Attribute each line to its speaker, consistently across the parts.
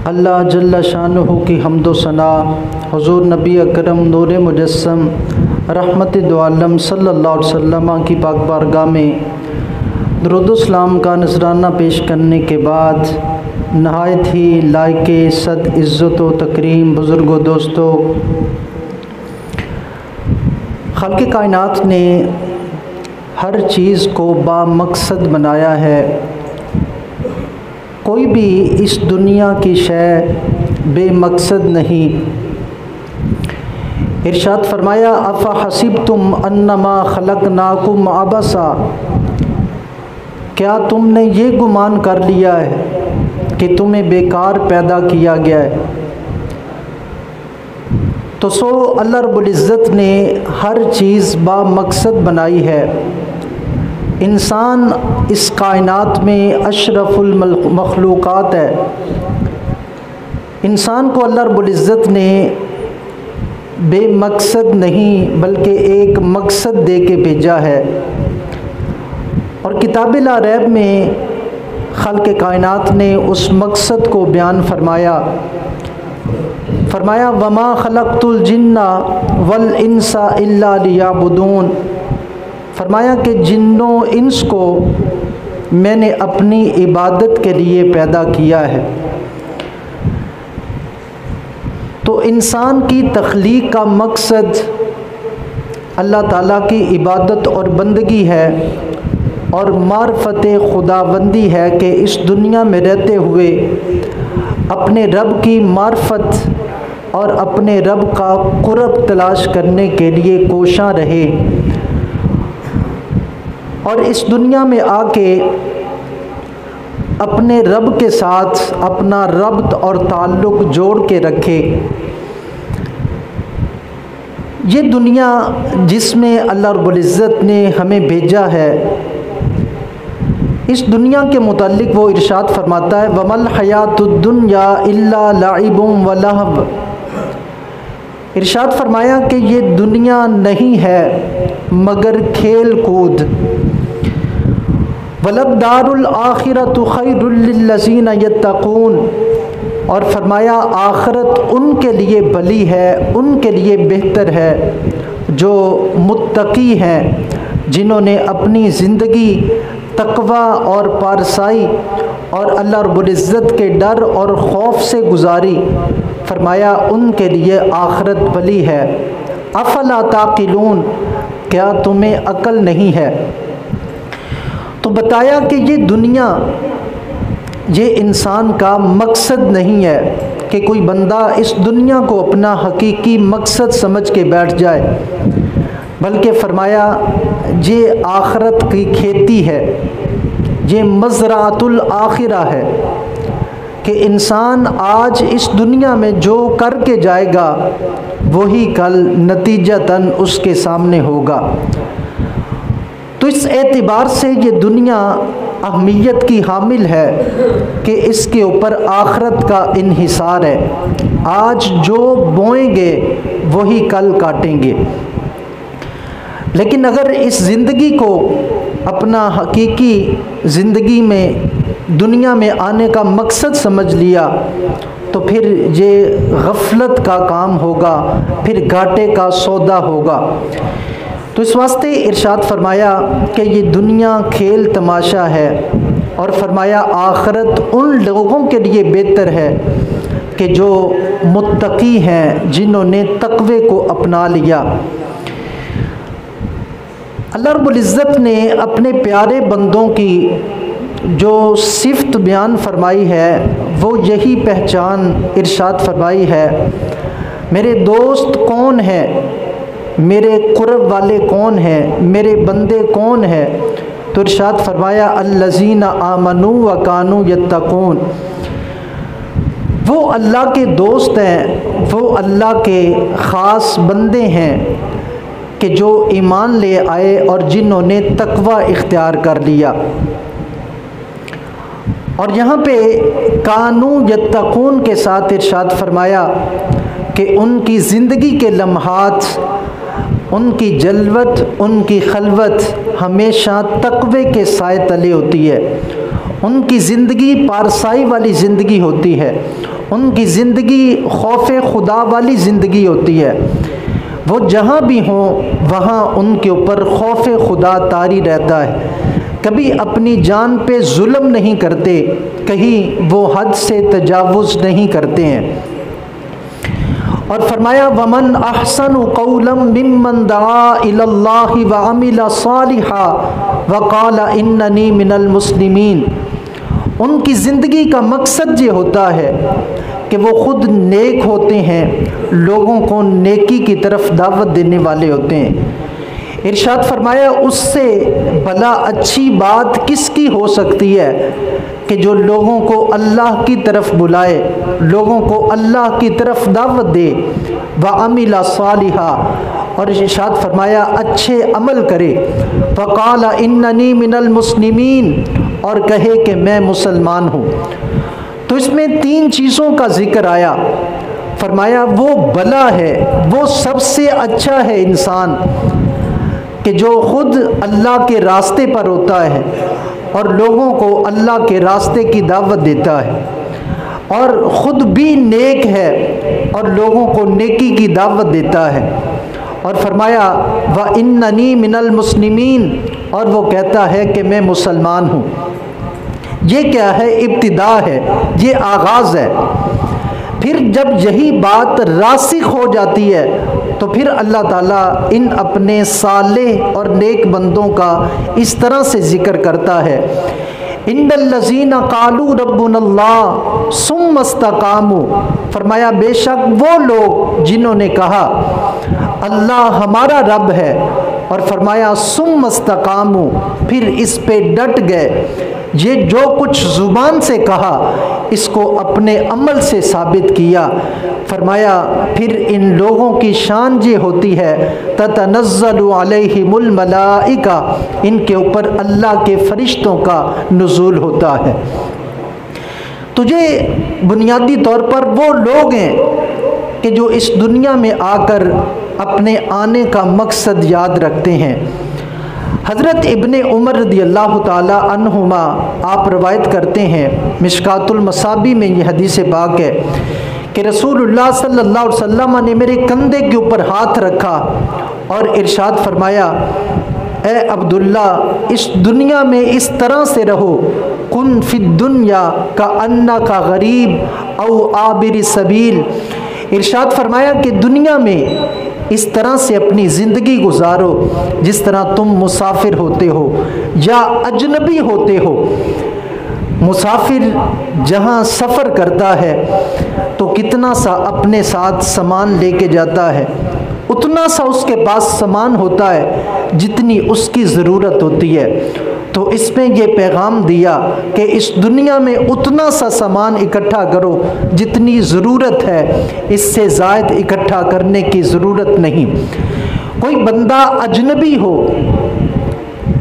Speaker 1: अल्लाह जल्ला शानुहु की हम्दो सना हुज़ूर नबी अकरम नूर मुजस्सम रहमत दो आलम सल्लल्लाहु अलैहि वसल्लम की पाक बारगाह में दुरूद सलाम का नजराना पेश करने के बाद नहायत ही लायके सद इज़्ज़त व तकरीम बुज़ुर्गो दोस्तों, खालिक़ कायनात ने हर चीज़ को बामकसद बनाया है। कोई भी इस दुनिया की शय बेमकसद नहीं। इरशाद फरमाया अफ़ा हसिबतुम अन्नमा खलक़नाकुम अबसा, क्या तुमने ये गुमान कर लिया है कि तुम्हें बेकार पैदा किया गया है। तो अल्लाह रब्बुल इज़्ज़त ने हर चीज़ बामकसद बनाई है। इंसान इस कायनात में अशरफुल मखलूक़ात है। इंसान को अल्लाह रब्बुल इज़्ज़त ने बेमकसद नहीं बल्कि एक मकसद दे के भेजा है। और किताब ला रैब में खालिक़ कायनात ने उस मकसद को बयान फरमाया वमा खलक़तुल जिन्ना वल इंसा इल्ला लियाबुदून। फरमाया कि जिन्नों इंस को मैंने अपनी इबादत के लिए पैदा किया है। तो इंसान की तख्लीक का मकसद अल्लाह ताला की इबादत और बंदगी है और मार्फत खुदाबंदी है कि इस दुनिया में रहते हुए अपने रब की मार्फत और अपने रब का कुर्ब तलाश करने के लिए कोशां रहे और इस दुनिया में आके अपने रब के साथ अपना रब्त और ताल्लुक़ जोड़ के रखे। ये दुनिया जिसमें अल्लाह रब्बुल इज़्ज़त ने हमें भेजा है, इस दुनिया के मुताल्लिक़ वो इरशाद फरमाता है वमल हयातुद दुन्या इल्ला लाइबुम व लहव। इरशाद फरमाया कि ये दुनिया नहीं है मगर खेल कूद। वलद्दारुल आखिरतु खैरुल लिल्लज़ीना यत्तक़ून। और फरमाया आखिरत उनके लिए भली है, उनके लिए बेहतर है जो मुत्तकी हैं, जिन्होंने अपनी ज़िंदगी तक़वा और पारसाई और अल्लाह रब्बुल इज़्ज़त के डर और खौफ से गुजारी। फरमाया उनके लिए आखिरत भली है। अफ़ला ताक़िलून, क्या तुम्हें अकल नहीं है। तो बताया कि ये दुनिया ये इंसान का मकसद नहीं है कि कोई बंदा इस दुनिया को अपना हकीकी मकसद समझ के बैठ जाए, बल्कि फरमाया ये आखिरत की खेती है, ये मज़राअतुल आखिरा है कि इंसान आज इस दुनिया में जो करके जाएगा वही कल नतीजतन उसके सामने होगा। तो इस एतबार से ये दुनिया अहमियत की हामिल है कि इसके ऊपर आखिरत का इन्हिसार है। आज जो बोएंगे वही कल काटेंगे। लेकिन अगर इस ज़िंदगी को अपना हकीकी ज़िंदगी में दुनिया में आने का मकसद समझ लिया तो फिर ये गफलत का काम होगा, फिर घाटे का सौदा होगा। तो इस वास्ते इरशाद फरमाया कि ये दुनिया खेल तमाशा है और फरमाया आखिरत उन लोगों के लिए बेहतर है कि जो मुत्तकी हैं, जिन्होंने तक़वे को अपना लिया। अल्लाह रब्बुल इज़्ज़त ने अपने प्यारे बंदों की जो सिफ़त बयान फरमाई है वो यही पहचान इरशाद फरमाई है। मेरे दोस्त कौन हैं, मेरे कुर्ब वाले कौन हैं, मेरे बंदे कौन हैं। तो इरशाद फरमाया अल्लज़ीना आमनू व कानू यत्तकून। वो अल्लाह के दोस्त हैं, वो अल्लाह के ख़ास बंदे हैं कि जो ईमान ले आए और जिन्होंने तक़वा इख्तियार कर लिया। और यहाँ पे कानू यत्तकून के साथ इरशाद फरमाया कि उनकी ज़िंदगी के लम्हात, उनकी जलवत, उनकी खलवत हमेशा तक़वे के साए तले होती है। उनकी ज़िंदगी पारसाई वाली ज़िंदगी होती है उनकी ज़िंदगी खौफ खुदा वाली ज़िंदगी होती है। वो जहाँ भी हों वहाँ उनके ऊपर खौफ खुदा तारी रहता है। कभी अपनी जान पे जुल्म नहीं करते, कहीं वो हद से तजावुज़ नहीं करते हैं। और फरमाया वमन अहसनु कौलम मिम्मन दआ इलल्लाहि व अमिला सालिहा व क़ाला इन्ननी मिनल मुस्लिमीन। उनकी ज़िंदगी का मकसद ये होता है कि वो ख़ुद नेक होते हैं, लोगों को नेकी की तरफ दावत देने वाले होते हैं। इरशाद फरमाया उससे भला अच्छी बात किसकी हो सकती है कि जो लोगों को अल्लाह की तरफ बुलाए, लोगों को अल्लाह की तरफ दावत दे। व अमिला सालिहा, और इरशाद फरमाया अच्छे अमल करे। फ़क़ाला इन्ननी मिनल मुस्लिमीन, और कहे कि मैं मुसलमान हूँ। तो इसमें 3 चीज़ों का ज़िक्र आया। फरमाया वो भला है, वो सबसे अच्छा है इंसान कि जो ख़ुद अल्लाह के रास्ते पर होता है और लोगों को अल्लाह के रास्ते की दावत देता है, और ख़ुद भी नेक है और लोगों को नेकी की दावत देता है। और फरमाया व इन्ननी मिनल मुस्लिमीन, और वो कहता है कि मैं मुसलमान हूँ। ये क्या है? इब्तिदा है, ये आगाज़ है। फिर जब यही बात रासिख हो जाती है तो फिर अल्लाह ताला इन अपने साले और नेक बंदों का इस तरह से ज़िक्र करता है। इन्नल्लज़ीना क़ालू रब्बुनल्लाह सुम्मा इस्तक़ामू, फरमाया बेशक वो लोग जिन्होंने कहा अल्लाह हमारा रब है, और फरमाया सुम्मा इस्तक़ामू, फिर इस पे डट गए। ये जो कुछ ज़ुबान से कहा इसको अपने अमल से साबित किया। फरमाया फिर इन लोगों की शान ये होती है ततनज़्ज़लु अलैहिमुल मलाइका, इनके ऊपर अल्लाह के फरिश्तों का नुज़ूल होता है। तो ये बुनियादी तौर पर वो लोग हैं कि जो इस दुनिया में आकर अपने आने का मकसद याद रखते हैं। हज़रत इब्ने उमर रदियल्लाहु ताला अन्हुमा आप रवायत करते हैं, मिशकातुल मसाबी में ये हदीस पाक है कि रसूलुल्लाह सल्लल्लाहु अलैहि वसल्लम ने मेरे कंधे के ऊपर हाथ रखा और इरशाद फरमाया, ए अब्दुल्ला, इस दुनिया में इस तरह से रहो, कुन फिद दुनिया का अन्ना का गरीब औ आबिर सबील। इरशाद फरमाया कि दुनिया में इस तरह से अपनी ज़िंदगी गुजारो जिस तरह तुम मुसाफिर होते हो या अजनबी होते हो। मुसाफिर जहाँ सफ़र करता है तो कितना सा अपने साथ सामान लेके जाता है, उतना सा उसके पास सामान होता है जितनी उसकी ज़रूरत होती है। तो इसमें यह पैगाम दिया कि इस दुनिया में उतना सा सामान इकट्ठा करो जितनी ज़रूरत है, इससे ज़ायद इकट्ठा करने की ज़रूरत नहीं। कोई बंदा अजनबी हो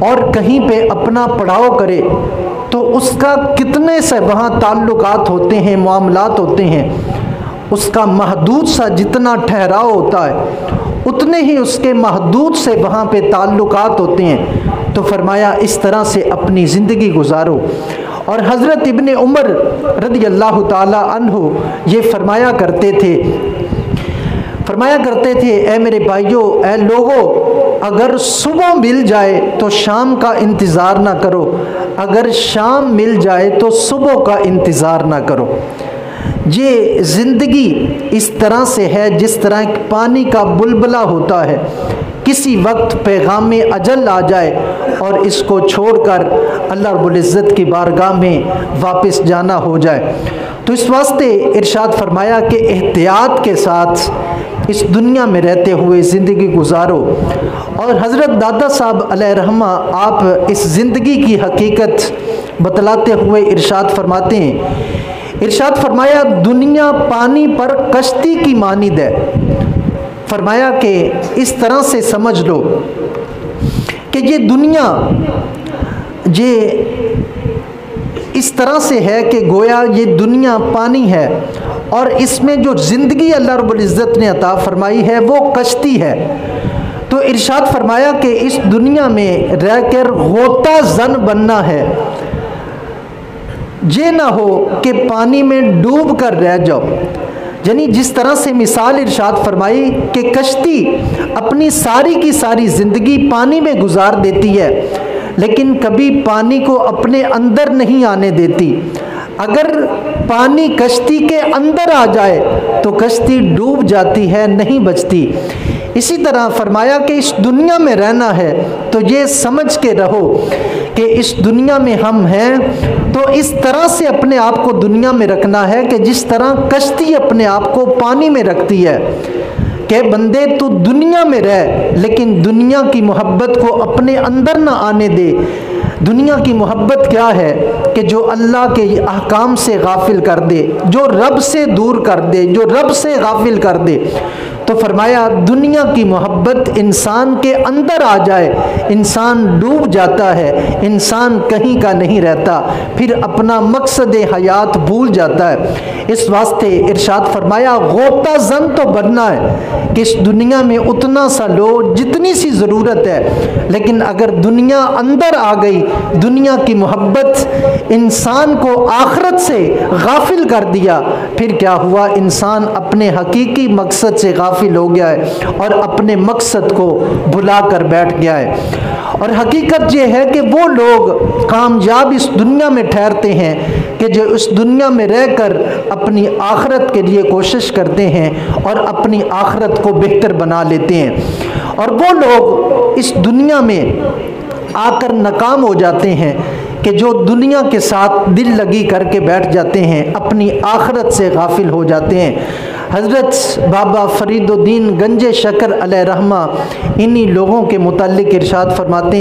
Speaker 1: और कहीं पे अपना पड़ाव करे तो उसका कितने से वहाँ ताल्लुकात होते हैं, मामलात होते हैं। उसका महदूद सा जितना ठहराव होता है उतने ही उसके महदूद से वहाँ पे ताल्लुकात होते हैं। तो फरमाया इस तरह से अपनी ज़िंदगी गुजारो। और हज़रत इब्ने उमर रदियल्लाहु ताला अन्हु ये फरमाया करते थे, ए मेरे भाइयों, ए लोगों, अगर सुबह मिल जाए तो शाम का इंतज़ार ना करो, अगर शाम मिल जाए तो सुबह का इंतज़ार ना करो। ये ज़िंदगी इस तरह से है जिस तरह पानी का बुलबुला होता है, किसी वक्त पैगाम अजल आ जाए और इसको छोड़कर अल्लाह रब्बुल इज़्ज़त की बारगाह में वापस जाना हो जाए। तो इस वास्ते इरशाद फरमाया कि एहतियात के साथ इस दुनिया में रहते हुए ज़िंदगी गुजारो। और हज़रत दादा साहब अलैहि रहमा आप इस ज़िंदगी की हकीकत बतलाते हुए इरशाद फरमाते हैं, इरशाद फरमाया दुनिया पानी पर कश्ती की मानिद है। फरमाया कि इस तरह से समझ लो कि ये दुनिया ये इस तरह से है कि गोया ये दुनिया पानी है और इसमें जो ज़िंदगी अल्लाह रब्बुल इज़्ज़त ने अता फरमाई है वो कश्ती है। तो इरशाद फरमाया कि इस दुनिया में रहकर गोता जन बनना है। ये ना हो कि पानी में डूब कर रह जाओ। यानी जिस तरह से मिसाल इरशाद फरमाई कि कश्ती अपनी सारी की सारी ज़िंदगी पानी में गुजार देती है, लेकिन कभी पानी को अपने अंदर नहीं आने देती। अगर पानी कश्ती के अंदर आ जाए तो कश्ती डूब जाती है, नहीं बचती। इसी तरह फरमाया कि इस दुनिया में रहना है तो ये समझ के रहो कि इस दुनिया में हम हैं, तो इस तरह से अपने आप को दुनिया में रखना है कि जिस तरह कश्ती अपने आप को पानी में रखती है। कि बंदे तू दुनिया में रह, लेकिन दुनिया की मोहब्बत को अपने अंदर ना आने दे। दुनिया की मोहब्बत क्या है कि जो अल्लाह के अहकाम से गाफिल कर दे, जो रब से दूर कर दे, जो रब से गाफिल कर दे। तो फरमाया दुनिया की मोहब्बत इंसान के अंदर आ जाए, इंसान डूब जाता है, इंसान कहीं का नहीं रहता, फिर अपना मकसद हयात भूल जाता है। इस वास्ते इरशाद फरमाया गोता जन तो बनना है कि इस दुनिया में उतना सा लो जितनी सी ज़रूरत है, लेकिन अगर दुनिया अंदर आ गई, दुनिया की मोहब्बत इंसान को आखिरत से गाफिल कर दिया, फिर क्या हुआ? इंसान अपने हकीकी मकसद से गाफिल हो गया है और अपने मकसद को भुला कर बैठ गया है। और हकीकत ये है कि वो लोग कामयाब इस दुनिया में ठहरते हैं कि जो इस दुनिया में रहकर अपनी आखिरत के लिए कोशिश करते हैं और अपनी आखिरत को बेहतर बना लेते हैं। और वो लोग इस दुनिया में आकर नाकाम हो जाते हैं कि जो दुनिया के साथ दिल लगी करके बैठ जाते हैं, अपनी आखिरत से गाफिल हो जाते हैं। हज़रत बाबा फरीदुद्दीन गंजे शकर अलैहि रहमा इन्हीं लोगों के मुताल्लिक इरशाद फरमाते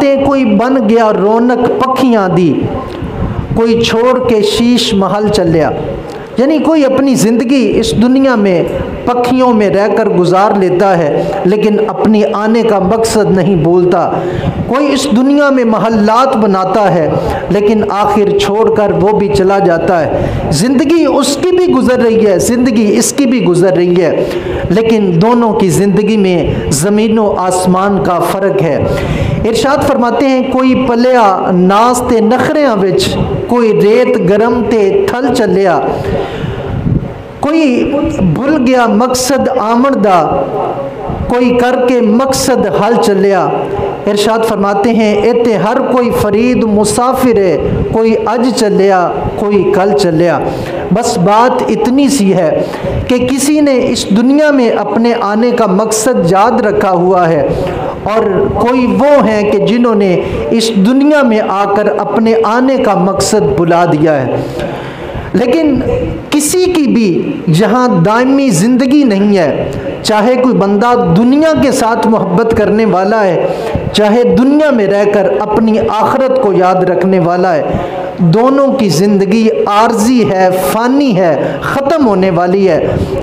Speaker 1: हैं, कोई बन गया रौनक पखियाँ दी, कोई छोड़ के शीश महल चलिया। यानी कोई अपनी ज़िंदगी इस दुनिया में पखियों में रहकर गुजार लेता है, लेकिन अपनी आने का मकसद नहीं भूलता। कोई इस दुनिया में महल्लात बनाता है, लेकिन आखिर छोड़कर वो भी चला जाता है। ज़िंदगी उसकी भी गुजर रही है, ज़िंदगी इसकी भी गुजर रही है, लेकिन दोनों की ज़िंदगी में ज़मीन व आसमान का फ़र्क है। इरशाद फरमाते हैं कोई पलिया नास ते नखरियां विच, कोई रेत गरम ते थल चलिया, कोई भूल गया मकसद आमन दा, कोई करके मकसद हल चलिया। इरशाद फरमाते हैं एते हर कोई फरीद मुसाफिर है, कोई अज चलिया कोई कल चलिया। बस बात इतनी सी है कि किसी ने इस दुनिया में अपने आने का मकसद याद रखा हुआ है, और कोई वो हैं कि जिन्होंने इस दुनिया में आकर अपने आने का मकसद भुला दिया है। लेकिन किसी की भी जहाँ दायमी ज़िंदगी नहीं है, चाहे कोई बंदा दुनिया के साथ मोहब्बत करने वाला है, चाहे दुनिया में रहकर अपनी आखिरत को याद रखने वाला है, दोनों की ज़िंदगी आर्जी है, फ़ानी है, ख़त्म होने वाली है।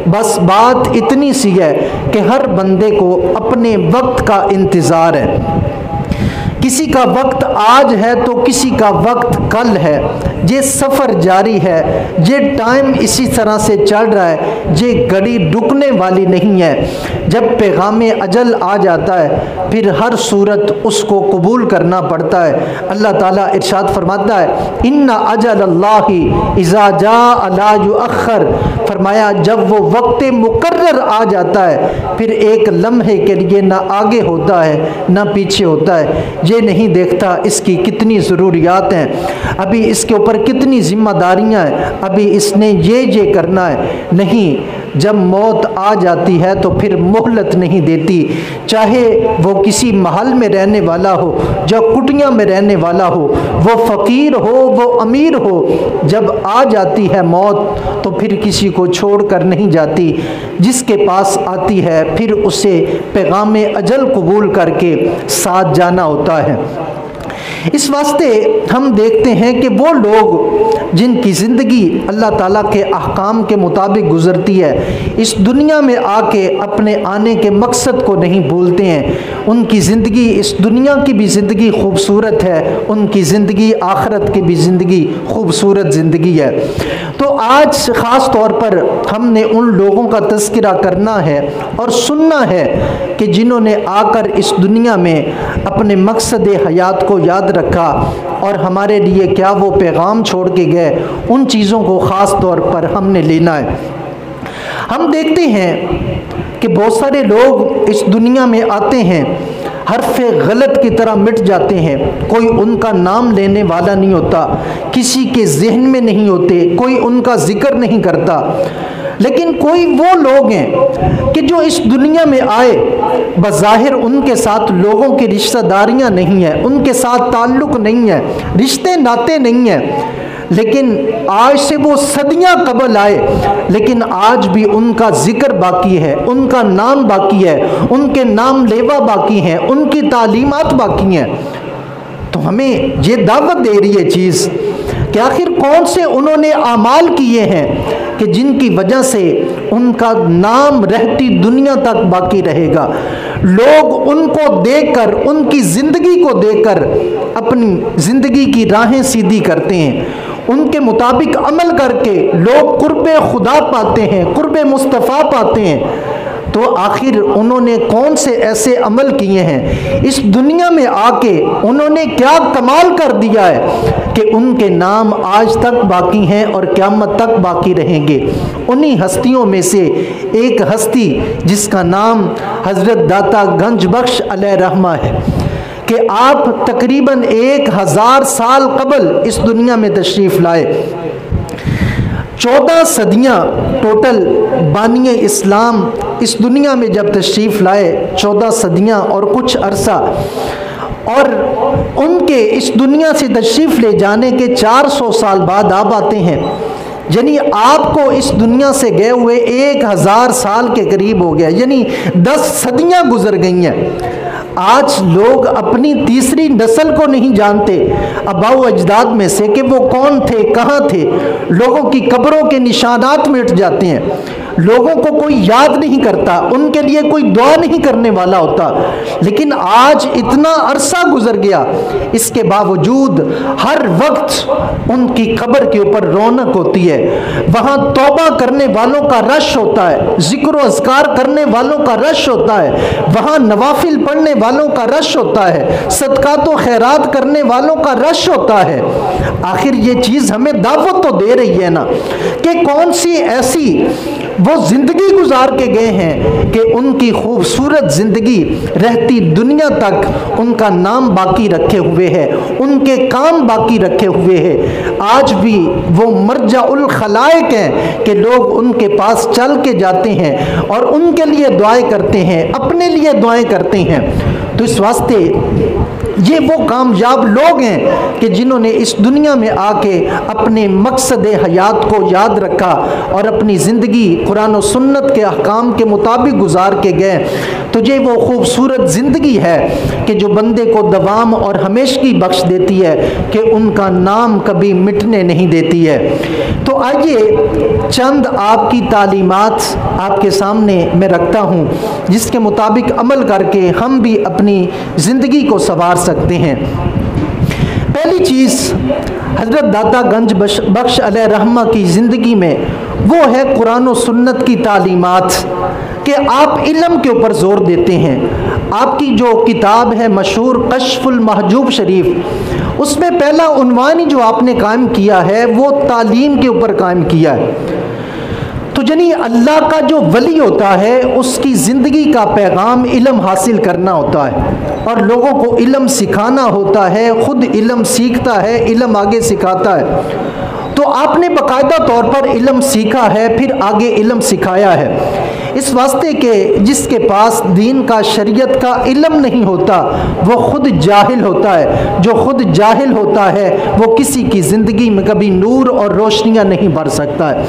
Speaker 1: बस बात इतनी सी है कि हर बंदे को अपने वक्त का इंतज़ार है। किसी का वक्त आज है तो किसी का वक्त कल है। ये सफ़र जारी है, ये टाइम इसी तरह से चल रहा है, ये घड़ी रुकने वाली नहीं है। जब पैगाम अजल आ जाता है फिर हर सूरत उसको कबूल करना पड़ता है। अल्लाह ताला इरशाद फरमाता है इन्ना अजल अल्लाहि इज़ा जाअ ला युअख्खर, फरमाया जब वो वक्त मुकर्रर आ जाता है फिर एक लम्हे के लिए ना आगे होता है ना पीछे होता है। ये नहीं देखता इसकी कितनी ज़रूरियात हैं, अभी इसके ऊपर कितनी जिम्मेदारियां हैं, अभी इसने ये करना है। नहीं, जब मौत आ जाती है तो फिर मोहलत नहीं देती, चाहे वो किसी महल में रहने वाला हो, जो कुटिया में रहने वाला हो, वो फ़कीर हो, वो अमीर हो, जब आ जाती है मौत तो फिर किसी को छोड़ कर नहीं जाती। जिसके पास आती है फिर उसे पैगाम अजल कबूल करके साथ जाना होता है। इस वास्ते हम देखते हैं कि वो लोग जिनकी ज़िंदगी अल्लाह ताला के अहकाम के मुताबिक गुज़रती है, इस दुनिया में आके अपने आने के मकसद को नहीं भूलते हैं, उनकी ज़िंदगी इस दुनिया की भी ज़िंदगी खूबसूरत है, उनकी ज़िंदगी आखिरत की भी ज़िंदगी खूबसूरत ज़िंदगी है। तो आज ख़ास तौर पर हमने उन लोगों का तज़किरा करना है और सुनना है कि जिन्होंने आकर इस दुनिया में अपने मकसद हयात को याद रखा और हमारे लिए क्या वो पैगाम छोड़ के गए, उन चीज़ों को ख़ास तौर पर हमने लेना है। हम देखते हैं कि बहुत सारे लोग इस दुनिया में आते हैं, हरफ़े गलत की तरह मिट जाते हैं, कोई उनका नाम लेने वाला नहीं होता, किसी के जहन में नहीं होते, कोई उनका जिक्र नहीं करता। लेकिन कोई वो लोग हैं कि जो इस दुनिया में आए, बज़ाहिर उनके साथ लोगों की रिश्तेदारियां नहीं है, उनके साथ ताल्लुक़ नहीं है, रिश्ते नाते नहीं हैं, लेकिन आज से वो सदियां कबल आए, लेकिन आज भी उनका जिक्र बाकी है, उनका नाम बाकी है, उनके नाम लेवा बाकी हैं, उनकी तालीमात बाकी हैं। तो हमें ये दावत दे रही है चीज़ कि आखिर कौन से उन्होंने आमाल किए हैं कि जिनकी वजह से उनका नाम रहती दुनिया तक बाकी रहेगा। लोग उनको देखकर, उनकी ज़िंदगी को देखकर अपनी ज़िंदगी की राहें सीधी करते हैं, उनके मुताबिक अमल करके लोग कुर्बे खुदा पाते हैं, कुर्बे मुस्तफ़ा पाते हैं। तो आखिर उन्होंने कौन से ऐसे अमल किए हैं, इस दुनिया में आके उन्होंने क्या कमाल कर दिया है कि उनके नाम आज तक बाकी हैं और क़यामत तक बाकी रहेंगे। उन्हीं हस्तियों में से एक हस्ती जिसका नाम हज़रत दाता गंज बख्श अलैहि रहमा है कि आप तकरीबन 1000 साल कबल इस दुनिया में तशरीफ़ लाए। 14 सदियाँ टोटल बानिए इस्लाम इस दुनिया में जब तशरीफ़ लाए, 14 सदियाँ और कुछ अरसा, और उनके इस दुनिया से तशरीफ़ ले जाने के 400 साल बाद आप आते हैं। यानी आपको इस दुनिया से गए हुए 1000 साल के करीब हो गया, यानी 10 सदियाँ गुजर गई हैं। आज लोग अपनी तीसरी नस्ल को नहीं जानते, अबाऊ अजदाद में से, कि वो कौन थे, कहाँ थे। लोगों की कब्रों के निशानात मिट जाते हैं, लोगों को कोई याद नहीं करता, उनके लिए कोई दुआ नहीं करने वाला होता। लेकिन आज इतना अरसा गुजर गया, इसके बावजूद हर वक्त उनकी कब्र के ऊपर रौनक होती है, वहाँ तौबा करने वालों का रश होता है, जिक्र अज़कार करने वालों का रश होता है, वहाँ नवाफिल पढ़ने वालों का रश होता है, सदकात व खैरात करने वालों का रश होता है। आखिर ये चीज़ हमें दावत तो दे रही है ना कि कौन सी ऐसी वो ज़िंदगी गुजार के गए हैं कि उनकी खूबसूरत ज़िंदगी रहती दुनिया तक उनका नाम बाकी रखे हुए है, उनके काम बाकी रखे हुए है। आज भी वो मरजाउल खलाइक हैं कि लोग उनके पास चल के जाते हैं और उनके लिए दुआएं करते हैं, अपने लिए दुआएं करते हैं। तो इस वास्ते ये वो कामयाब लोग हैं कि जिन्होंने इस दुनिया में आके अपने मकसद हयात को याद रखा और अपनी ज़िंदगी कुरान और सुन्नत के अहकाम के मुताबिक गुजार के गए। तो ये वो खूबसूरत ज़िंदगी है कि जो बंदे को दवाम और हमेशगी बख्श देती है, कि उनका नाम कभी मिटने नहीं देती है। तो आइए चंद आपकी तालीमात आपके सामने मैं रखता हूँ, जिसके मुताबिक अमल करके हम भी अपनी ज़िंदगी को संवार सकते हैं। पहली चीज़ हज़रत दाता गंज बख्श अलैहि रहमा की ज़िंदगी में वो है कुरान और सुन्नत की तालीमात, कि आप इल्म के ऊपर ज़ोर देते हैं। आपकी जो किताब है मशहूर कश्फुल महजूब शरीफ, उसमें पहला उन्वान ही जो आपने कायम किया है वो तालीम के ऊपर कायम किया है। तो यानी अल्लाह का जो वली होता है उसकी ज़िंदगी का पैगाम इल्म हासिल करना होता है और लोगों को इल्म सिखाना होता है, ख़ुद इल्म सीखता है, इल्म आगे सिखाता है। तो आपने बाकायदा तौर पर इल्म सीखा है, फिर आगे इल्म सिखाया है। इस वास्ते के जिसके पास दीन का, शरीयत का इल्म नहीं होता वो ख़ुद जाहिल होता है। जो ख़ुद जाहिल होता है वो किसी की ज़िंदगी में कभी नूर और रोशनियाँ नहीं भर सकता है।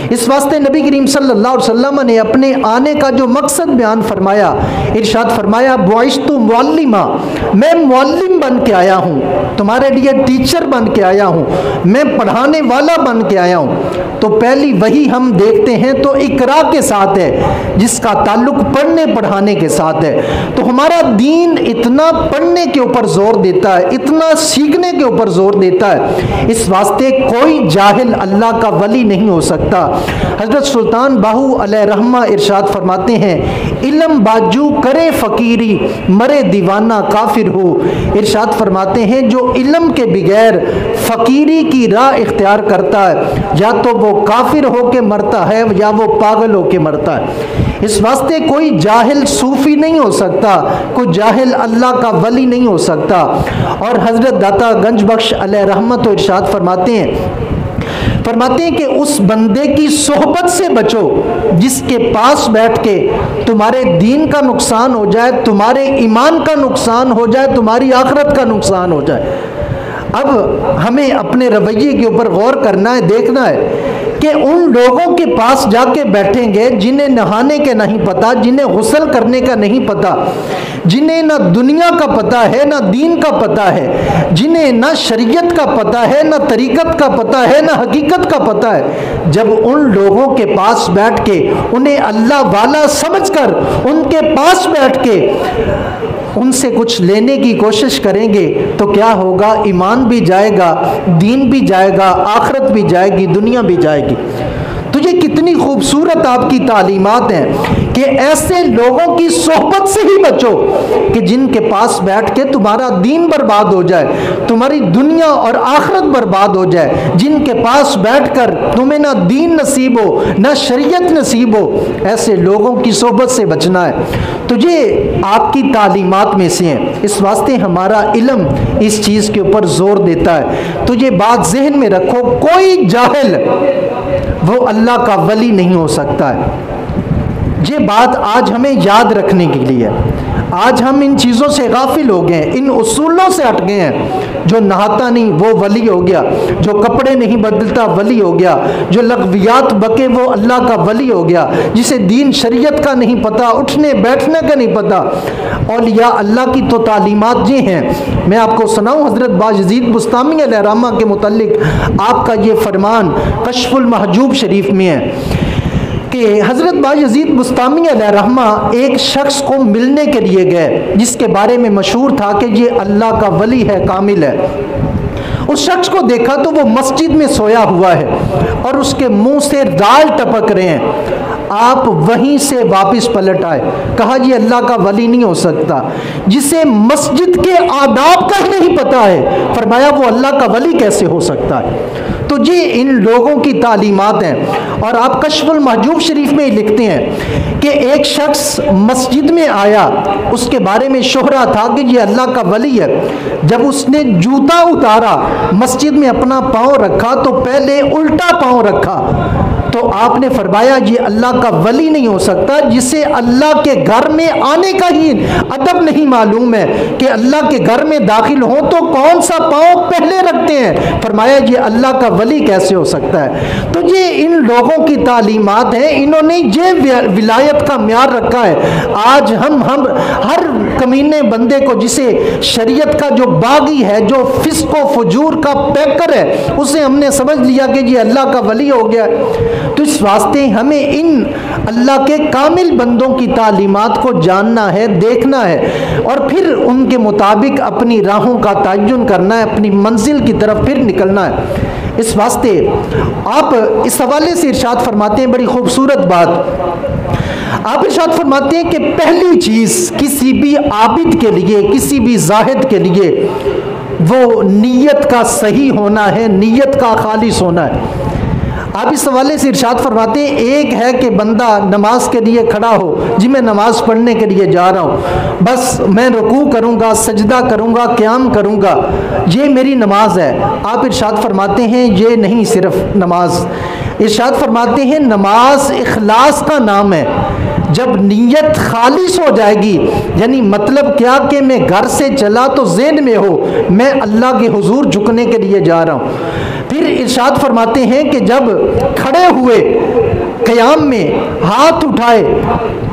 Speaker 1: इस वास्ते नबी करीम सल्लल्लाहु अलैहि वसल्लम ने अपने आने का जो मकसद बयान फरमाया, इरशाद फरमाया बुइस्तु मुअल्लिमा, मैं मुअल्लिम बन के आया हूँ, तुम्हारे लिए टीचर बन के आया हूँ, मैं पढ़ाने वाला बन के आया हूँ। तो पहली वही हम देखते हैं तो इकरा के साथ है जिसका ताल्लुक पढ़ने पढ़ाने के साथ है। तो हमारा दीन इतना पढ़ने के ऊपर जोर देता है, इतना सीखने के ऊपर जोर देता है, इस वास्ते कोई जाहिल अल्लाह का वली नहीं हो सकता। हज़रत सुल्तान बाहू अलैहिर्रहमा इरशाद फरमाते हैं, इल्म बाजू करे फ़कीरी मरे दीवाना काफिर हो। इरशाद फरमाते हैं, जो इल्म के बगैर फ़कीरी की राह इख्तियार करता है या तो वो काफिर हो के मरता है या वो पागल हो के मरता है। इस वास्ते कोई जाहिल सूफ़ी नहीं हो सकता, कोई जाहिल अल्लाह का वली नहीं हो सकता। और हज़रत दाता गंज बख्श अलैहिर्रहमत तो इरशाद फरमाते हैं कि उस बंदे की सोहबत से बचो जिसके पास बैठ के तुम्हारे दीन का नुकसान हो जाए, तुम्हारे ईमान का नुकसान हो जाए, तुम्हारी आखिरत का नुकसान हो जाए। अब हमें अपने रवैये के ऊपर गौर करना है, देखना है कि उन लोगों के पास जाके बैठेंगे जिन्हें नहाने के नहीं पता, जिन्हें गुस्ल करने का नहीं पता, जिन्हें ना दुनिया का पता है ना दीन का पता है, जिन्हें ना शरीयत का पता है ना तरीक़त का पता है ना हकीकत का पता है। जब उन लोगों के पास बैठ के उन्हें अल्लाह वाला समझकर उनके पास बैठ के उनसे कुछ लेने की कोशिश करेंगे तो क्या होगा? ईमान भी जाएगा, दीन भी जाएगा, आखिरत भी जाएगी, दुनिया भी जाएगी। तो ये कितनी खूबसूरत आपकी तालीमात हैं कि ऐसे लोगों की सोहबत से ही बचो कि जिनके पास बैठ के तुम्हारा दीन बर्बाद हो जाए, तुम्हारी दुनिया और आखिरत बर्बाद हो जाए, जिनके पास बैठकर तुम्हें ना दीन नसीब हो ना शरीयत नसीब हो, ऐसे लोगों की सोहबत से बचना है। तो ये आपकी तालीमात में से हैं। इस वास्ते हमारा इल्म इस चीज़ के ऊपर जोर देता है। तो ये बात जहन में रखो, कोई जाहिल वो अल्लाह का वली नहीं हो सकता है। ये बात आज हमें याद रखने के लिए, आज हम इन चीज़ों से गाफिल हो गए हैं, इन उसूलों से हट गए हैं। जो नहाता नहीं वो वली हो गया, जो कपड़े नहीं बदलता वली हो गया, जो लग़वियात बके वो अल्लाह का वली हो गया, जिसे दीन शरीयत का नहीं पता, उठने बैठने का नहीं पता। औलिया अल्लाह की तो तालीमात ये हैं। मैं आपको सुनाऊँ, हज़रत बायज़ीद बुस्तामी अलैहिर्रहमा के मुतल्लिक आपका ये फरमान कश्फुल महजूब शरीफ में है कि हज़रत बायज़ीद बुस्तामी अलैहिर्रहमा एक शख्स को मिलने के लिए गए जिसके बारे में मशहूर था कि ये अल्लाह का वली है, कामिल है। उस शख्स को देखा तो वो मस्जिद में सोया हुआ है और उसके मुंह से राल टपक रहे हैं। आप वहीं से वापस पलट आए, कहा ये अल्लाह का वली नहीं हो सकता, जिसे मस्जिद के आदाब का नहीं पता है, फरमाया वो अल्लाह का वली कैसे हो सकता है। तो ये इन लोगों की तालीमात हैं। और आप कश्फुल महजूब शरीफ में लिखते हैं कि एक शख्स मस्जिद में आया, उसके बारे में शोहरा था कि ये अल्लाह का वली है। जब उसने जूता उतारा, मस्जिद में अपना पाँव रखा तो पहले उल्टा पाँव रखा, तो आपने फरमाया ये अल्लाह का वली नहीं हो सकता, जिसे अल्लाह के घर में आने का ही अदब नहीं मालूम है कि अल्लाह के घर में दाखिल हो तो कौन सा पाँव पहले रखते हैं। फरमाया ये अल्लाह का वली कैसे हो सकता है। तो ये इन लोगों की तालीमात हैं, इन्होंने ये विलायत का म्यार रखा है। आज हम हर कमीने बंदे को, जिसे शरीयत का जो बागी है, जो फिस्क व फजूर का पैकर है, उसे हमने समझ लिया कि ये अल्लाह का वली हो गया। तो इस वास्ते हमें इन अल्लाह के कामिल बंदों की तालीमात को जानना है, देखना है और फिर उनके मुताबिक अपनी राहों का तयन करना है, अपनी मंजिल की तरफ फिर निकलना है। इस वास्ते आप इस हवाले से इरशाद फरमाते हैं, बड़ी खूबसूरत बात आप इरशाद फरमाते हैं कि पहली चीज़ किसी भी आबिद के लिए, किसी भी जाहिद के लिए वो नीयत का सही होना है, नीयत का खालिस होना है। आप इस हवाले से इरशाद फरमाते हैं, एक है कि बंदा नमाज के लिए खड़ा हो, जी मैं नमाज पढ़ने के लिए जा रहा हूँ, बस मैं रुकू करूँगा, सजदा करूँगा, क़याम करूँगा, ये मेरी नमाज है। आप इरशाद फरमाते हैं ये नहीं सिर्फ नमाज, इरशाद फरमाते हैं नमाज इखलास का नाम है। जब नीयत खालिस हो जाएगी, यानी मतलब क्या कि मैं घर से चला तो ज़हन में हो मैं अल्लाह के हुजूर झुकने के लिए जा रहा हूँ। फिर इरशाद फरमाते हैं कि जब खड़े हुए क़याम में हाथ उठाए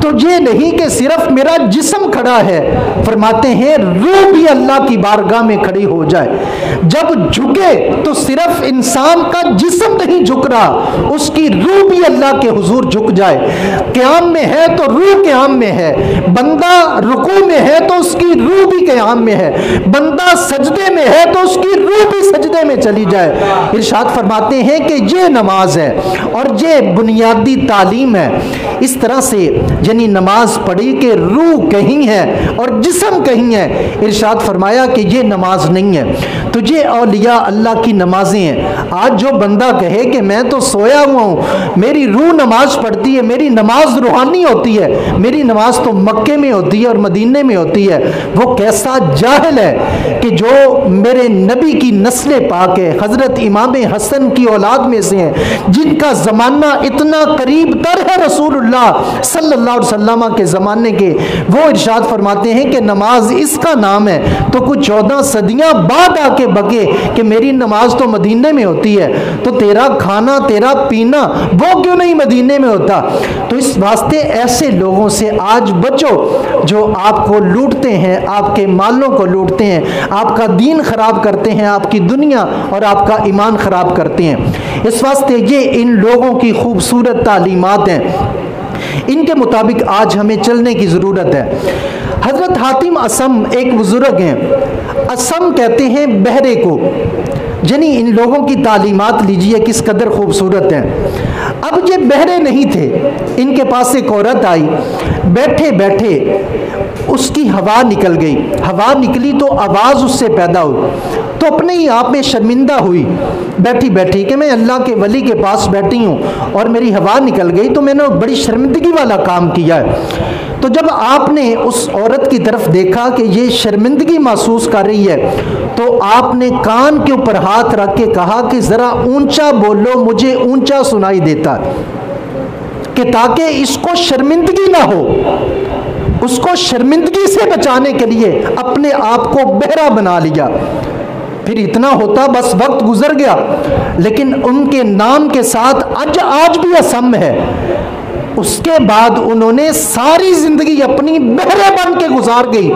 Speaker 1: तो ये नहीं कि सिर्फ मेरा जिस्म खड़ा है, फरमाते हैं रूह भी अल्लाह की बारगाह में खड़ी हो जाए। जब झुके तो सिर्फ इंसान का जिस्म नहीं झुक रहा, उसकी रूह भी अल्लाह के हुजूर झुक जाए। क़याम में है तो रूह क़याम में है, बंदा रुकू में है तो उसकी रूह भी क़याम में है, बंदा सजदे में है तो उसकी रूह भी सजदे में चली जाए। इरशाद फरमाते हैं कि ये नमाज है और ये बुनियादी तालीम है। इस तरह से यानी नमाज पढ़ी कि रूह कहीं है और जिस्म कहीं है। इरशाद फरमाया कि ये नमाज नहीं है। तो ये औलिया अल्लाह की नमाजें हैं। आज जो बंदा कहे कि मैं तो सोया हुआ हूँ, मेरी रूह नमाज पढ़ती है, मेरी नमाज रूहानी होती है, मेरी नमाज तो मक्के में होती है और मदीने में होती है, वो कैसा जाहिल है कि जो मेरे नबी की नस्ल पाक है, हज़रत इमाम हसन की औलाद में से हैं, जिनका ज़माना इतना करीब तर है रसूलुल्लाह सल्लल्लाहु अलैहि वसल्लम के ज़माने के, वो इरशाद फरमाते हैं कि नमाज इसका नाम है। तो कुछ 14 सदियाँ बाद आके बके कि मेरी नमाज तो मदीने में होती है, तो तेरा खाना तेरा पीना वो क्यों नहीं मदीने में होता? तो इस वास्ते ऐसे लोगों से आज बचो जो आपको लूटते हैं, आपके मालों को लूटते हैं, आपका दीन ख़राब करते हैं, आपकी दुनिया और आपका ईमान ख़राब करते हैं। इस वास्ते ये इन लोगों की खूबसूरत तालीमात हैं, इनके मुताबिक आज हमें चलने की ज़रूरत है। हज़रत हातिम असम एक बुज़ुर्ग हैं, असम कहते हैं बहरे को। यानी इन लोगों की तालीमात लीजिए किस कदर खूबसूरत हैं। अब ये बहरे नहीं थे, इनके पास एक औरत आई, बैठे बैठे उसकी हवा निकल गई, हवा निकली तो आवाज़ उससे पैदा हुई, तो अपने ही आप में शर्मिंदा हुई बैठी बैठी कि मैं अल्लाह के वली के पास बैठी हूँ और मेरी हवा निकल गई, तो मैंने बड़ी शर्मिंदगी वाला काम किया है। तो जब आपने उस औरत की तरफ देखा कि ये शर्मिंदगी महसूस कर रही है, तो आपने कान के ऊपर हाथ रख के कहा कि ज़रा ऊंचा बोलो, मुझे ऊंचा सुनाई देता, कि ताकि इसको शर्मिंदगी ना हो। उसको शर्मिंदगी से बचाने के लिए अपने आप को बहरा बना लिया। फिर इतना होता बस वक्त गुजर गया, लेकिन उनके नाम के साथ आज भी असम है। उसके बाद उन्होंने सारी जिंदगी अपनी बहरे बन के गुजार गई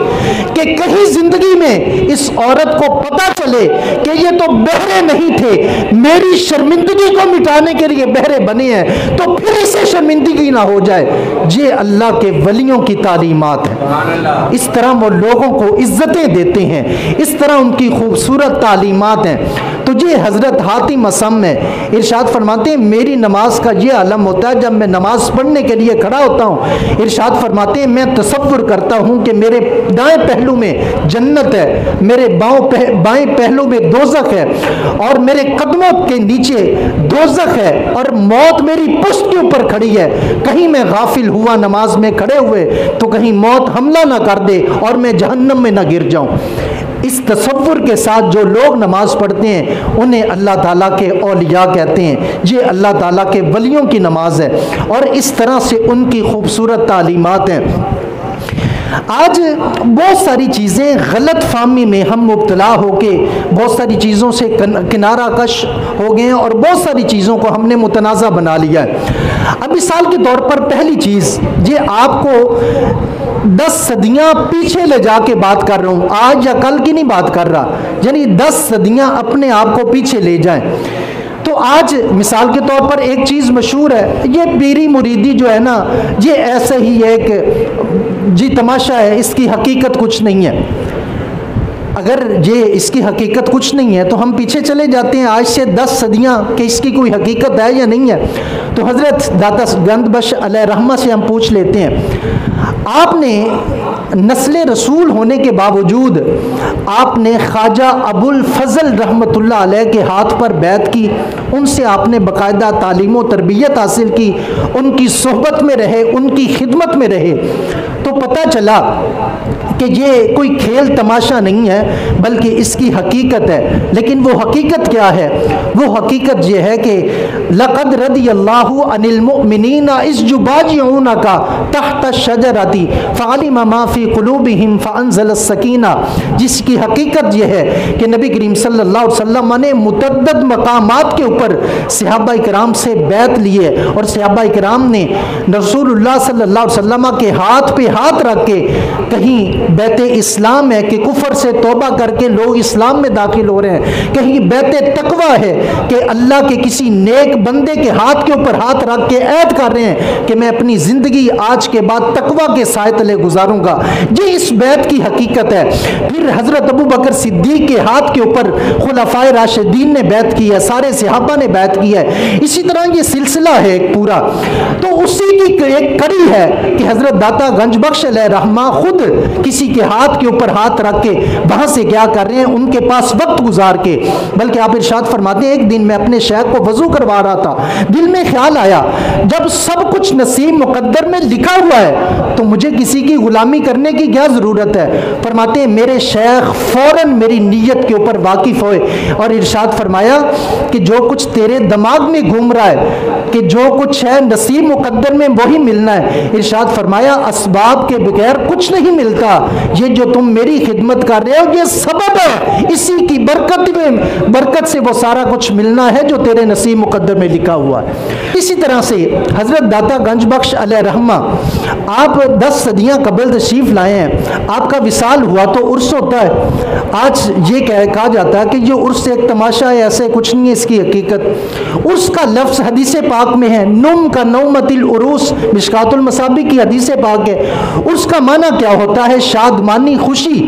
Speaker 1: कि कहीं जिंदगी में इस औरत को पता चले कि ये तो बहरे नहीं थे, मेरी शर्मिंदगी को मिटाने के लिए बहरे बने हैं, तो फिर इसे शर्मिंदगी ना हो जाए। ये अल्लाह के वलियों की तालीमात है। इस तरह वो लोगों को इज्जतें देते हैं, इस तरह उनकी खूबसूरत तालीमात हैं। तो ये हज़रत हातिम असम में इरशाद फरमाते हैं, मेरी नमाज का ये आलम होता है, जब मैं नमाज पढ़ने के लिए खड़ा होता हूँ, इरशाद फरमाते हैं मैं तसव्वुर करता हूँ कि मेरे दाएं पहलू में जन्नत है, मेरे बाएं पहलू में दोज़ख है और मेरे कदमों के नीचे दोज़ख है और मौत मेरी पुश्त के ऊपर खड़ी है। कहीं मैं गाफिल हुआ नमाज में खड़े हुए तो कहीं मौत हमला ना कर दे और मैं जहन्नम में ना गिर जाऊँ। इस तसव्वुर के साथ जो लोग नमाज पढ़ते हैं उन्हें अल्लाह ताला के औलिया कहते हैं। ये अल्लाह ताला के वलियों की नमाज है और इस तरह से उनकी खूबसूरत तालीमात हैं। आज बहुत सारी चीज़ें गलत फाहमी में हम मुब्तला होके बहुत सारी चीज़ों से किनारा कश हो गए हैं और बहुत सारी चीज़ों को हमने मुतनाज़ा बना लिया है। अब मिसाल के तौर पर पहली चीज़, ये आपको 10 सदियाँ पीछे ले जाके बात कर रहा हूँ, आज या कल की नहीं बात कर रहा, यानी 10 सदियाँ अपने आप को पीछे ले जाएं। तो आज मिसाल के तौर पर एक चीज़ मशहूर है, ये पीरी मुरीदी जो है ना, ये ऐसा ही एक जी तमाशा है, इसकी हकीकत कुछ नहीं है। अगर ये इसकी हकीकत कुछ नहीं है तो हम पीछे चले जाते हैं आज से 10 सदियाँ कि इसकी कोई हकीकत है या नहीं है। तो हज़रत दाता गंदबख्श अलैहि रहमा से हम पूछ लेते हैं, आपने नस्ल रसूल होने के बावजूद आपने ख्वाजा अबुल फजल रहमतुल्लाह अलैह के हाथ पर बैत की, उनसे आपने बाकायदा तालीम व तरबियत हासिल की, उनकी सोहबत में रहे, उनकी खिदमत में रहे, तो पता चला कि ये कोई खेल तमाशा नहीं है बल्कि इसकी हकीकत है। लेकिन वो हकीकत क्या है? वो हकीकत ये है कि लक़द रदियल्लाहु अनिल मुमिनीना इज़ युबायिऊनका तहत शजरती फ़अलिम मा फ़ी क़ुलूबिहिम फ़अंज़लस सकीना, जिसकी हकीकत यह है कि नबी करीम सल्लल्लाहु अलैहि वसल्लम ने मुतअद्दिद मकामात के ऊपर सहाबा इकराम से बैत लिए और सहाबा इकराम ने रसूलुल्लाह सल्लल्लाहु अलैहि वसल्लम के हाथ पे हाथ रख के, कहीं बैत इस्लाम है कि कुफर से तौबा करके लोग इस्लाम में दाखिल हो रहे हैं, कहीं बैत तकवा है कि अल्लाह के किसी नेक बंदे के हाथ के ऊपर हाथ रख के ऐद कर रहे हैं कि मैं अपनी ज़िंदगी आज के बाद तकवा के साए तले गुजारूंगा। ये इस बैत की हकीकत है। फिर हज़रत अबू बकर सिद्दीक के हाथ के ऊपर खुलफाए राशिदीन ने बैत की है, सारे सहाबा ने बैत की है। इसी तरह ये सिलसिला है एक पूरा। तो उसी की एक कड़ी है कि हज़रत दाता गंज बख्श रहमा खुद किसी के हाथ के ऊपर हाथ रख के वहाँ से क्या कर रहे हैं, उनके पास वक्त गुजार के। बल्कि आप इरशाद फरमाते हैं, एक दिन मैं अपने शेख को वजू करवा रहा था, दिल में ख्याल आया जब सब कुछ नसीब मुकद्दर में लिखा हुआ है तो मुझे किसी की गुलामी करने की क्या ज़रूरत है। फरमाते हैं मेरे शेख फ़ौरन मेरी नीयत के ऊपर वाकिफ़ हुए और इरशाद फरमाया कि जो कुछ तेरे दिमाग में घूम रहा है कि जो कुछ है नसीब मुकद्दर में वही मिलना है। इरशाद फरमाया असबाब के बगैर कुछ नहीं मिलता, ये जो तुम मेरी खिदमत कर रहे हो ये सबब है, इसी की बरकत से वो सारा कुछ मिलना है जो तेरे नसीब मुकद्दर में लिखा हुआ है। इसी तरह से हज़रत दाता गंज बख्श अलैहि रहमा, आप 10 सदियाँ कबल तशरीफ़ लाए हैं, आपका विसाल हुआ तो उर्स होता है। आज ये कहा जाता है कि ये उर्स एक तमाशा है, ऐसे कुछ नहीं है इसकी हकीकत। उर्स का लफ्ज़ हदीस पाक में है, नुम का नौमतिल उरूस, मिशकातुल मसाबी की हदीस पाक है। उर्स का माना क्या होता है? शादमानी, खुशी,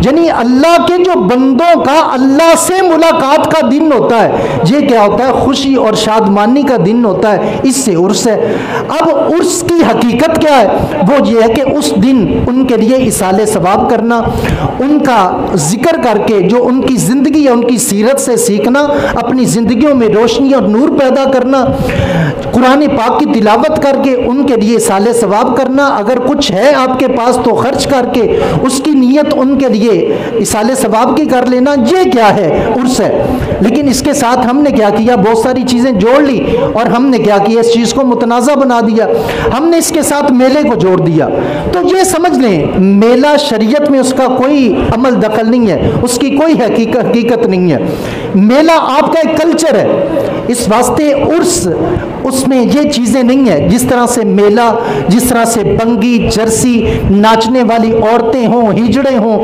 Speaker 1: यानी अल्लाह के जो बंदों का अल्लाह से मुलाकात का दिन होता है। ये क्या होता है? खुशी और शादमानी का दिन होता है, इससे उर्स है। अब उर्स की हकीकत क्या है? वो ये है कि उस दिन उनके लिए इसाले सवाब करना, उनका जिक्र करके जो उनकी ज़िंदगी है उनकी सीरत से सीखना, अपनी ज़िंदगियों में रोशनी और नूर पैदा करना, कुरान पाक की तिलावत करके उनके लिए इसाले सवाब करना, अगर कुछ है आपके पास तो खर्च करके उसकी नीयत उनके लिए इसाले सवाब की कर लेना। ये क्या है? उर्स है। लेकिन इसके साथ हमने क्या किया? बहुत सारी चीज़ें जोड़ ली और हमने क्या किया? इस चीज़ को मुतनाज़ा बना दिया, हमने इसके साथ मेले को जोड़ दिया। तो ये समझ लें मेला शरीयत में उसका कोई अमल दखल नहीं है, उसकी कोई हकीकत नहीं है। मेला आपका एक कल्चर है, इस वास्ते उर्स उसमें ये चीज़ें नहीं है। जिस तरह से मेला, जिस तरह से बंगी, जर्सी, नाचने वाली औरतें हों, हिजड़े हों,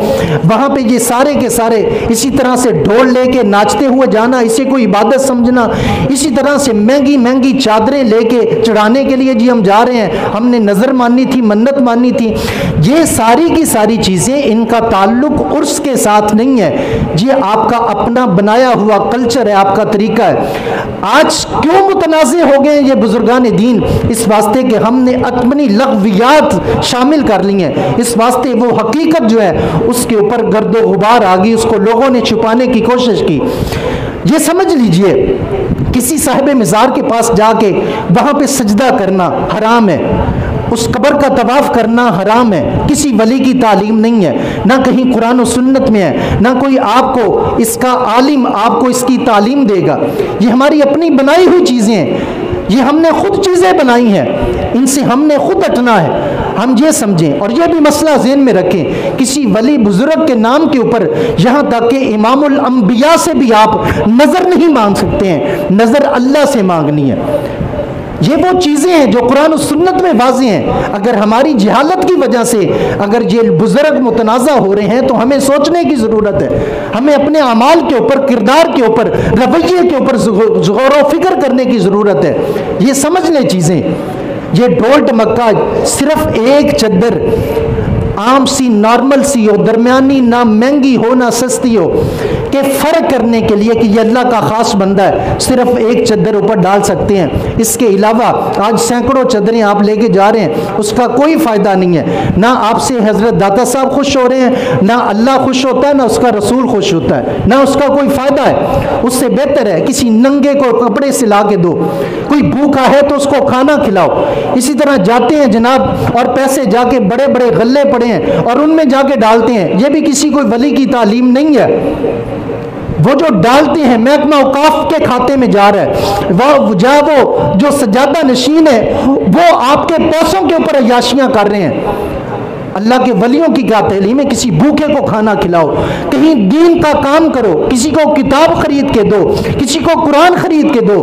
Speaker 1: वहाँ पे ये सारे के सारे इसी तरह से ढोल लेके नाचते हुए जाना, इसे कोई इबादत समझना, इसी तरह से महंगी महंगी चादरें लेके चढ़ाने के लिए जी हम जा रहे हैं, हमने नज़र मानी थी, मन्नत मानी थी, ये सारी की सारी चीज़ें, इनका ताल्लुक उर्स के साथ नहीं है। ये आपका अपना बनाया हुआ कल्चर है, आपका तरीका है। आज क्यों मुतनाज़े हो गए ये बुजुर्गान दीन? इस वास्ते कि हमने अपनी लग़वियात शामिल कर ली हैं, इस वास्ते वो हकीकत जो है उसके ऊपर गर्दो गुबार आ गई, उसको लोगों ने छुपाने की कोशिश की। ये समझ लीजिए किसी साहिब मज़ार के पास जाके वहाँ पे सजदा करना हराम है, उस कब्र का तवाफ़ करना हराम है, किसी वली की तालीम नहीं है, ना कहीं कुरान और सुन्नत में है, ना कोई आपको इसका आलिम आपको इसकी तालीम देगा। ये हमारी अपनी बनाई हुई चीज़ें हैं, ये हमने खुद चीज़ें बनाई हैं, इनसे हमने खुद हटना है। हम ये समझें और ये भी मसला ज़हन में रखें, किसी वली बुजुर्ग के नाम के ऊपर यहाँ तक कि इमामुल अंबिया से भी आप नज़र नहीं मांग सकते हैं, नज़र अल्लाह से मांगनी है। ये वो चीज़ें हैं जो कुरान और सुन्नत में वाज़ेह हैं। अगर हमारी जहालत की वजह से अगर ये बुजुर्ग मुतनाज़ा हो रहे हैं तो हमें सोचने की ज़रूरत है, हमें अपने अमाल के ऊपर, किरदार के ऊपर, रवैये के ऊपर गौर व फिक्र करने की ज़रूरत है। ये समझ लें चीज़ें, ये ढोल ढमक्का सिर्फ एक चद्दर आम सी, नॉर्मल सी हो, दरमियानी, ना महंगी हो ना सस्ती हो, के फ़र्क करने के लिए कि ये अल्लाह का ख़ास बंदा है, सिर्फ एक चद्दर ऊपर डाल सकते हैं। इसके अलावा आज सैकड़ों चद्दरें आप लेके जा रहे हैं, उसका कोई फ़ायदा नहीं है। ना आपसे हज़रत दाता साहब खुश हो रहे हैं, ना अल्लाह खुश होता है, ना उसका रसूल खुश होता है, ना उसका कोई फ़ायदा है। उससे बेहतर है किसी नंगे को कपड़े सिला के दो, कोई भूखा है तो उसको खाना खिलाओ। इसी तरह जाते हैं जनाब और पैसे जाके बड़े बड़े गल्ले पड़े हैं और उनमें जाके डालते हैं, ये भी किसी कोई वली की तालीम नहीं है। वो जो डालते हैं महकमा औकाफ के खाते में जा रहा है, वो जो सजादा नशीन है वो आपके पैसों के ऊपर अयाशियां कर रहे हैं। अल्लाह के वलियों की क्या तालीम है, किसी भूखे को खाना खिलाओ, कहीं दीन का काम करो, किसी को किताब खरीद के दो, किसी को कुरान खरीद के दो।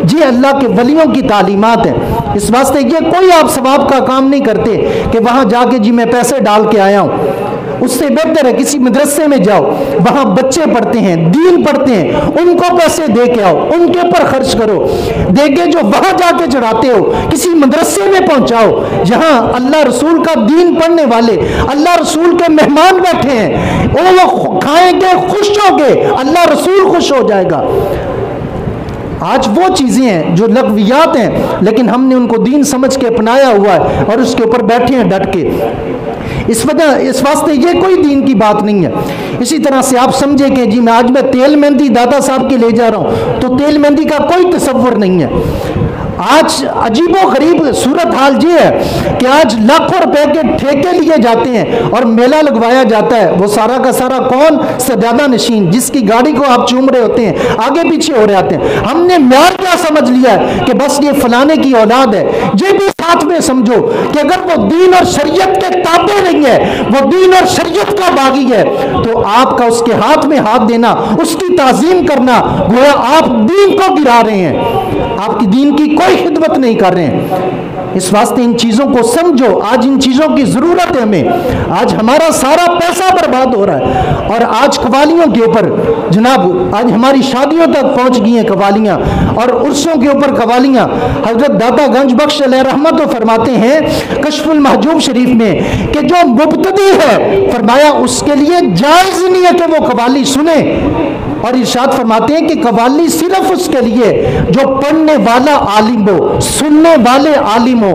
Speaker 1: जी अल्लाह के वलियों की तालीमात है। इस वास्ते ये कोई आप सवाब का काम नहीं करते कि वहाँ जाके जी मैं पैसे डाल के आया हूँ। उससे बेहतर है किसी मदरसे में जाओ, वहाँ बच्चे पढ़ते हैं, दीन पढ़ते हैं, उनको पैसे दे के आओ, उनके ऊपर खर्च करो। देके जो वहाँ जाके चढ़ाते हो किसी मदरसे में पहुँचाओ जहाँ अल्लाह रसूल का दीन पढ़ने वाले, अल्लाह रसूल के मेहमान बैठे हैं, वो खाएंगे खुश होंगे, अल्लाह रसूल खुश हो जाएगा। आज वो चीज़ें हैं जो लग़वियात हैं, लेकिन हमने उनको दीन समझ के अपनाया हुआ है और उसके ऊपर बैठे हैं डट के। इस वास्ते ये कोई दीन की बात नहीं है। इसी तरह से आप समझे कि जी आज मैं तेल मेहंदी दादा साहब के ले जा रहा हूँ, तो तेल मेहंदी का कोई तसव्वुर नहीं है। आज अजीबो गरीब सूरत हाल ये है कि आज लाखों रुपए के ठेके लिए जाते हैं और मेला लगवाया जाता है। वो सारा का सारा कौन, सजादा नशीन, जिसकी गाड़ी को आप चूम रहे होते हैं, आगे पीछे हो रहे आते हैं। हमने म्यार क्या समझ लिया है कि बस ये फलाने की औलाद है। ये भी साथ में समझो कि अगर वो दीन और शरीयत के ताबे नहीं है, वो दीन और शरीयत का बागी है, तो आपका उसके हाथ में हाथ देना, उसकी ताजीम करना, गोया आप दीन को गिरा रहे हैं, आपकी दीन की कोई खिदमत नहीं कर रहे हैं। इस वास्ते इन चीज़ों को समझो। आज इन चीज़ों की ज़रूरत है हमें। आज हमारा सारा पैसा बर्बाद हो रहा है और आज कवालियों के ऊपर जनाब, आज हमारी शादियों तक पहुंच गई हैं कवालियाँ और उर्सों के ऊपर कवालियाँ। हजरत दाता गंज बख्श अलैहि रहमत तो फरमाते हैं कश्फुल महजूब शरीफ में कि जो मुब्तदी है, फरमाया उसके लिए जायज़ नहीं है कि वो कवाली सुने। और इरशाद फरमाते हैं कि कवाली सिर्फ उसके लिए जो पढ़ने वाला आलिम हो, सुनने वाले आलिम हो,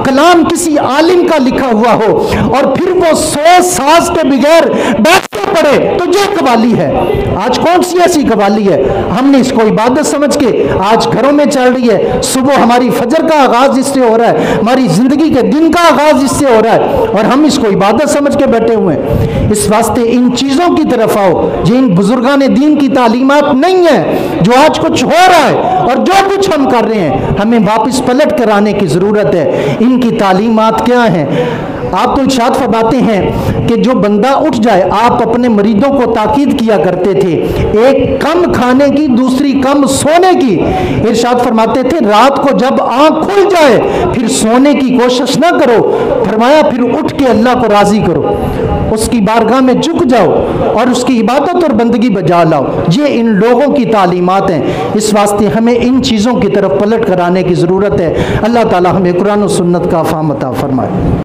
Speaker 1: कलाम किसी आलिम का लिखा हुआ हो और फिर वो सोच साज के बगैर बैठ के पढ़े, तो ये कवाली है। आज कौन सी ऐसी कवाली है? हमने इसको इबादत समझ के आज घरों में चल रही है। सुबह हमारी फजर का आगाज इससे हो रहा है, हमारी जिंदगी के दिन का आगाज इससे हो रहा है और हम इसको इबादत समझ के बैठे हुए हैं। इस वास्ते इन चीज़ों की तरफ आओ जिन बुजुर्गान दीन की तालीमात नहीं है। जो आज कुछ हो रहा है और जो कुछ हम कर रहे हैं, हमें वापस पलट कर आने की ज़रूरत है। इनकी तालीमात क्या हैं? आप तो इरशाद फरमाते हैं कि जो बंदा उठ जाए, आप अपने मरीजों को ताकीद किया करते थे, एक कम खाने की, दूसरी कम सोने की। इरशाद फरमाते थे रात को जब आँख खुल जाए फिर सोने की कोशिश ना करो, फरमाया फिर उठ के अल्लाह को राज़ी करो, उसकी बारगाह में झुक जाओ और उसकी इबादत और बंदगी बजा लाओ। ये इन लोगों की तालीमात हैं। इस वास्ते हमें इन चीज़ों की तरफ पलट कर आने की ज़रूरत है। अल्लाह ताला हमें कुरान और सुन्नत का फ़हम अता फरमाए।